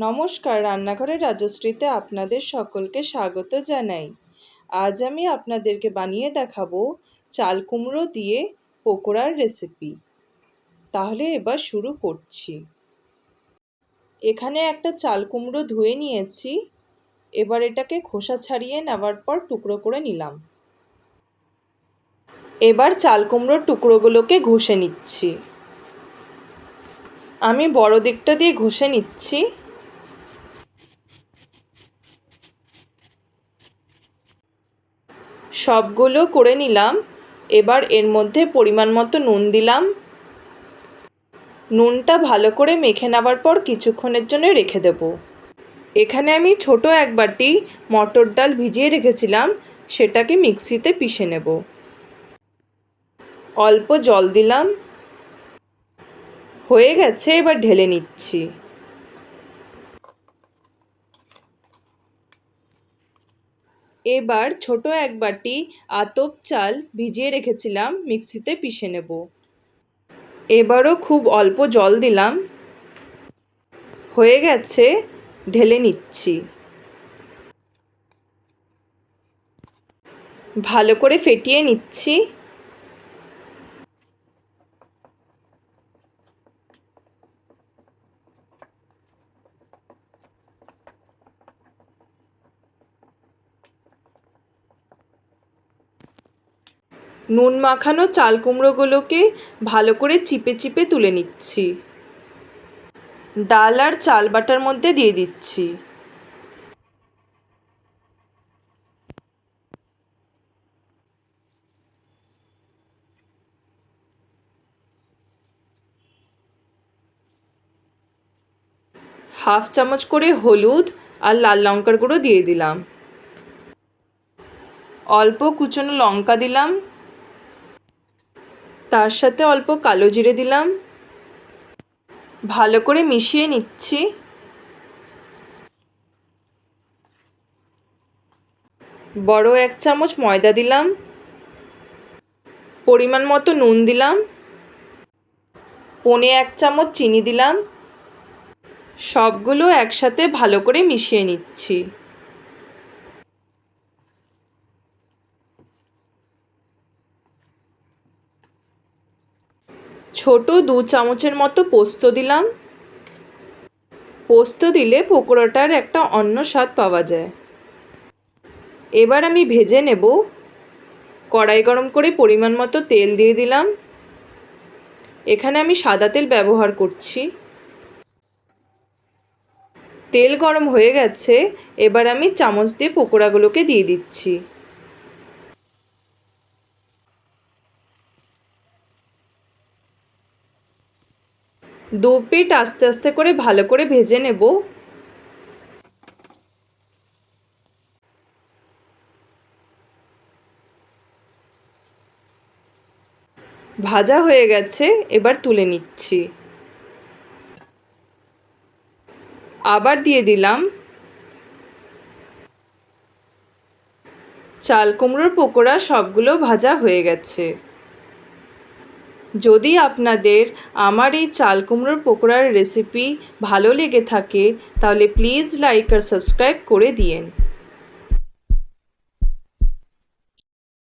নমস্কার, রান্নাঘরের রাজশ্রীতে আপনাদের সকলকে স্বাগত জানাই। আজ আমি আপনাদেরকে বানিয়ে দেখাবো চাল কুমড়ো দিয়ে পকোড়ার রেসিপি। তাহলে এবার শুরু করছি। এখানে একটা চাল কুমড়ো ধুয়ে নিয়েছি। এবার এটাকে খোসা ছাড়িয়ে নেওয়ার পর টুকরো করে নিলাম। এবার চাল কুমড়োর টুকরোগুলোকে ঘষে নিচ্ছি। আমি বড় দিকটা দিয়ে ঘষে নিচ্ছি। সবগুলো করে নিলাম। এবার এর মধ্যে পরিমাণ মতো নুন দিলাম। নুনটা ভালো করে মেখে নেওয়ার পর কিছুক্ষণের জন্য রেখে দেব। এখানে আমি ছোট এক বাটি মটর ডাল ভিজিয়ে রেখেছিলাম, সেটাকে মিক্সিতে পিষে নেব। অল্প জল দিলাম। হয়ে গেছে, এবার ঢেলে নিচ্ছি। এবার ছোট এক বাটি আতপ চাল ভিজিয়ে রেখেছিলাম, মিক্সিতে পিষে নেব। এবারও খুব অল্প জল দিলাম। হয়ে গেছে, ঢেলে নিচ্ছি। ভালো করে ফেটিয়ে নিচ্ছি। নুন মাখানো চাল কুমড়োগুলোকে ভালো করে চিপে চিপে তুলে নিচ্ছি। ডাল আর চাল বাটার মধ্যে দিয়ে দিচ্ছি। হাফ চামচ করে হলুদ আর লাল লঙ্কার গুঁড়ো দিয়ে দিলাম। অল্প কুচনো লঙ্কা দিলাম। তার সাথে অল্প কালো জিরে দিলাম। ভালো করে মিশিয়ে নিচ্ছি। বড় এক চামচ ময়দা দিলাম। পরিমাণ মতো নুন দিলাম। পৌনে এক চামচ চিনি দিলাম। সবগুলো একসাথে ভালো করে মিশিয়ে নিচ্ছি। ছোট 2 চামচের মতো পোস্ত দিলাম। পোস্ত দিলে পকোড়াটার একটা অন্য স্বাদ পাওয়া যায়। এবার আমি ভেজে নেব। কড়াই গরম করে পরিমাণ মতো তেল দিয়ে দিলাম। এখানে আমি সাদা তেল ব্যবহার করছি। তেল গরম হয়ে গেছে। এবার আমি চামচ দিয়ে পকোড়াগুলোকে দিয়ে দিচ্ছি। দু পিঠ আস্তে আস্তে করে ভালো করে ভেজে নেব। ভাজা হয়ে গেছে, এবার তুলে নিচ্ছি। আবার দিয়ে দিলাম। চাল কুমড়োর পকোড়া সবগুলো ভাজা হয়ে গেছে। যদি আপনাদের আমার এই চাল কুমড়োর পকোড়ার রেসিপি ভালো লেগে থাকে তাহলে প্লিজ লাইক আর সাবস্ক্রাইব করে দিয়েন।